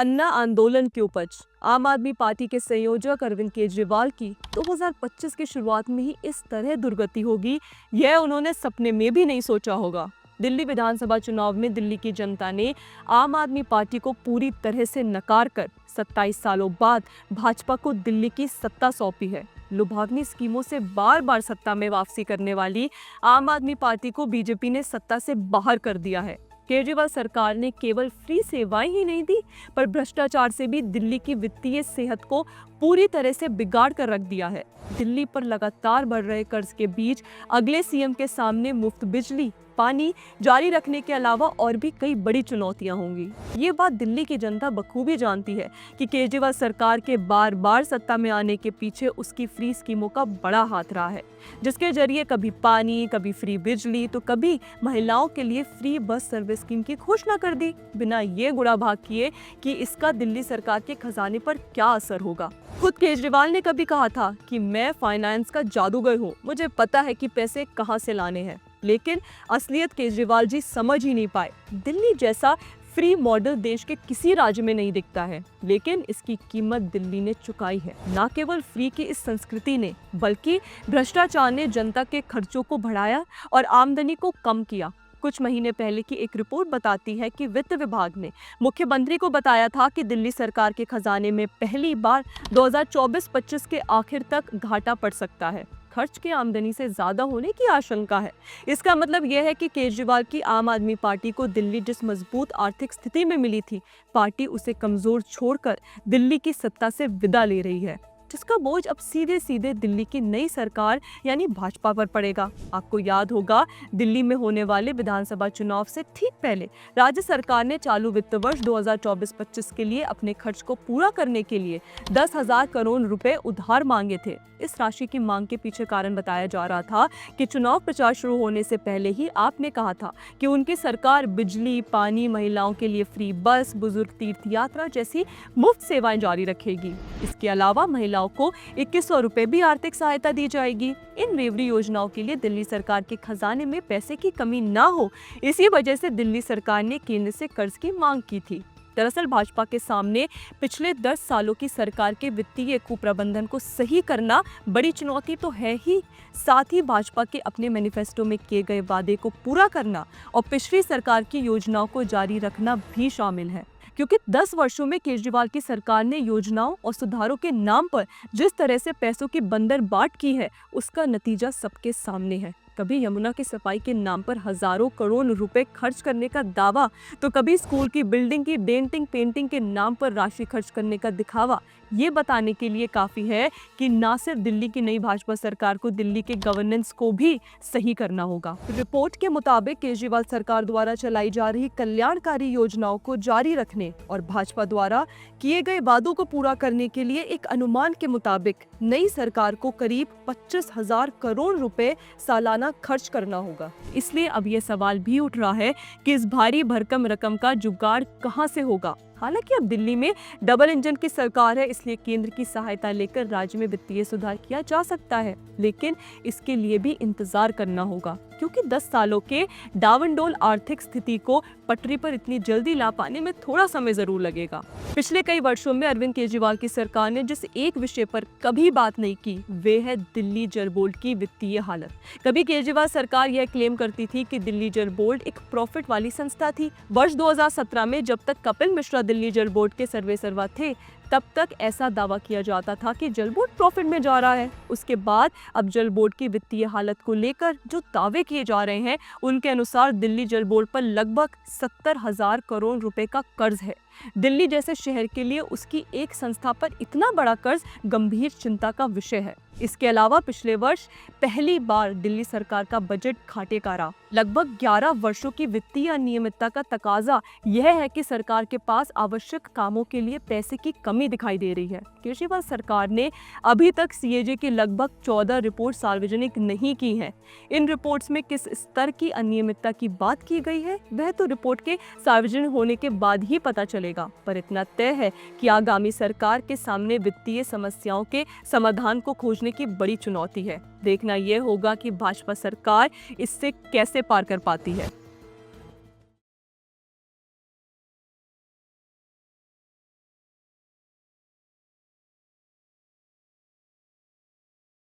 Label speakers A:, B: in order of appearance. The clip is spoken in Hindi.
A: अन्ना आंदोलन की उपज। आम आदमी पार्टी के संयोजक अरविंद केजरीवाल की 2025 की शुरुआत में ही इस तरह दुर्गति होगी, यह उन्होंने सपने में भी नहीं सोचा होगा। दिल्ली विधानसभा चुनाव में दिल्ली की जनता ने आम आदमी पार्टी को पूरी तरह से नकार कर 27 सालों बाद भाजपा को दिल्ली की सत्ता सौंपी है। लुभावनी स्कीमों से बार बार सत्ता में वापसी करने वाली आम आदमी पार्टी को बीजेपी ने सत्ता से बाहर कर दिया है। केजरीवाल सरकार ने केवल फ्री सेवाएं ही नहीं दी, पर भ्रष्टाचार से भी दिल्ली की वित्तीय सेहत को पूरी तरह से बिगाड़ कर रख दिया है। दिल्ली पर लगातार बढ़ रहे कर्ज के बीच अगले सीएम के सामने मुफ्त बिजली, पानी जारी रखने के अलावा और भी कई बड़ी चुनौतियां होंगी। ये बात दिल्ली की जनता बखूबी जानती है कि केजरीवाल सरकार के बार बार सत्ता में आने के पीछे उसकी फ्री स्कीमों का बड़ा हाथ रहा है, जिसके जरिए कभी पानी, कभी फ्री बिजली, तो कभी महिलाओं के लिए फ्री बस सर्विस स्कीम की घोषणा कर दी, बिना ये गुड़ा भाग किए कि इसका दिल्ली सरकार के खजाने पर क्या असर होगा। खुद केजरीवाल ने कभी कहा था कि मैं फाइनेंस का जादूगर हूँ, मुझे पता है कि पैसे कहाँ से लाने हैं। लेकिन असलियत केजरीवाल जी समझ ही नहीं पाए। दिल्ली जैसा फ्री मॉडल देश के किसी राज्य में नहीं दिखता है, लेकिन इसकी कीमत दिल्ली ने चुकाई है। न केवल फ्री की इस संस्कृति ने, बल्कि भ्रष्टाचार ने जनता के खर्चों को बढ़ाया और आमदनी को कम किया। कुछ महीने पहले की एक रिपोर्ट बताती है कि वित्त विभाग ने मुख्यमंत्री को बताया था कि दिल्ली सरकार के खजाने में पहली बार 2024-25 के आखिर तक घाटा पड़ सकता है। खर्च की आमदनी से ज्यादा होने की आशंका है। इसका मतलब यह है कि केजरीवाल की आम आदमी पार्टी को दिल्ली जिस मजबूत आर्थिक स्थिति में मिली थी, पार्टी उसे कमजोर छोड़कर दिल्ली की सत्ता से विदा ले रही है, जिसका बोझ अब सीधे सीधे दिल्ली की नई सरकार यानी भाजपा पर पड़ेगा। आपको याद होगा, दिल्ली में होने वाले विधानसभा चुनाव से ठीक पहले राज्य सरकार ने चालू वित्त वर्ष 2024-25 के लिए अपने खर्च को पूरा करने के लिए 10,000 करोड़ रुपए उधार मांगे थे। इस राशि की मांग के पीछे कारण बताया जा रहा था कि चुनाव प्रचार शुरू होने से पहले ही आपने कहा था कि उनकी सरकार बिजली, पानी, महिलाओं के लिए फ्री बस, बुजुर्ग तीर्थ यात्रा जैसी मुफ्त सेवाएं जारी रखेगी। इसके अलावा महिलाओं को 2100 रुपए भी आर्थिक सहायता दी जाएगी। इन रेवड़ी योजनाओं के लिए दिल्ली सरकार के खजाने में पैसे की कमी ना हो, इसी वजह से दिल्ली सरकार ने केंद्र से कर्ज की मांग की थी। दरअसल भाजपा के सामने पिछले 10 सालों की सरकार के वित्तीय कुप्रबंधन को सही करना बड़ी चुनौती तो है ही, साथ ही भाजपा के अपने मैनिफेस्टो में किए गए वादे को पूरा करना और पिछली सरकार की योजनाओं को जारी रखना भी शामिल है। क्योंकि 10 वर्षों में केजरीवाल की सरकार ने योजनाओं और सुधारों के नाम पर जिस तरह से पैसों की बंदरबाट की है, उसका नतीजा सबके सामने है। कभी यमुना की सफाई के नाम पर हजारों करोड़ रुपए खर्च करने का दावा, तो कभी स्कूल की बिल्डिंग की डेंटिंग पेंटिंग के नाम पर राशि खर्च करने का दिखावा। ये बताने के लिए काफी है कि न सिर्फ दिल्ली की नई भाजपा सरकार को दिल्ली के गवर्नेंस को भी सही करना होगा। रिपोर्ट के मुताबिक केजरीवाल सरकार द्वारा चलाई जा रही कल्याणकारी योजनाओं को जारी रखने और भाजपा द्वारा किए गए वादों को पूरा करने के लिए एक अनुमान के मुताबिक नई सरकार को करीब 25,000 करोड़ रुपए सालाना खर्च करना होगा। इसलिए अब यह सवाल भी उठ रहा है कि इस भारी भरकम रकम का जुगाड़ कहां से होगा। हालांकि अब दिल्ली में डबल इंजन की सरकार है, इसलिए केंद्र की सहायता लेकर राज्य में वित्तीय सुधार किया जा सकता है, लेकिन इसके लिए भी इंतजार करना होगा, क्योंकि 10 सालों के डावाडोल आर्थिक स्थिति को पटरी पर इतनी जल्दी ला पाने में थोड़ा समय जरूर लगेगा। पिछले कई वर्षों में अरविंद केजरीवाल की सरकार ने जिस एक विषय पर कभी बात नहीं की, वे है दिल्ली जल बोर्ड की वित्तीय हालत। कभी केजरीवाल सरकार यह क्लेम करती थी कि दिल्ली जल बोर्ड एक प्रॉफिट वाली संस्था थी। वर्ष 2017 में जब तक कपिल मिश्रा दिल्ली जल बोर्ड के सर्वेसर्वा थे, तब तक ऐसा दावा किया जाता था कि जल बोर्ड प्रॉफिट में जा रहा है। उसके बाद अब जल बोर्ड की वित्तीय हालत को लेकर जो दावे किए जा रहे हैं, उनके अनुसार दिल्ली जल बोर्ड पर लगभग 70,000 करोड़ रुपए का कर्ज है। दिल्ली जैसे शहर के लिए उसकी एक संस्था पर इतना बड़ा कर्ज गंभीर चिंता का विषय है। इसके अलावा पिछले वर्ष पहली बार दिल्ली सरकार का बजट घाटे का रहा। लगभग 11 वर्षों की वित्तीय अनियमितता का तकाजा यह है कि सरकार के पास आवश्यक कामों के लिए पैसे की कमी दिखाई दे रही है। केजरीवाल सरकार ने अभी तक सीएजी की लगभग 14 रिपोर्ट सार्वजनिक नहीं की हैं। इन रिपोर्ट्स में किस स्तर की अनियमितता की बात की गई है, वह तो रिपोर्ट के सार्वजनिक होने के बाद ही पता चलेगा। पर इतना तय है कि आगामी सरकार के सामने वित्तीय समस्याओं के समाधान को खोजने की बड़ी चुनौती है। देखना यह होगा कि भाजपा सरकार इससे कैसे पार कर पाती है।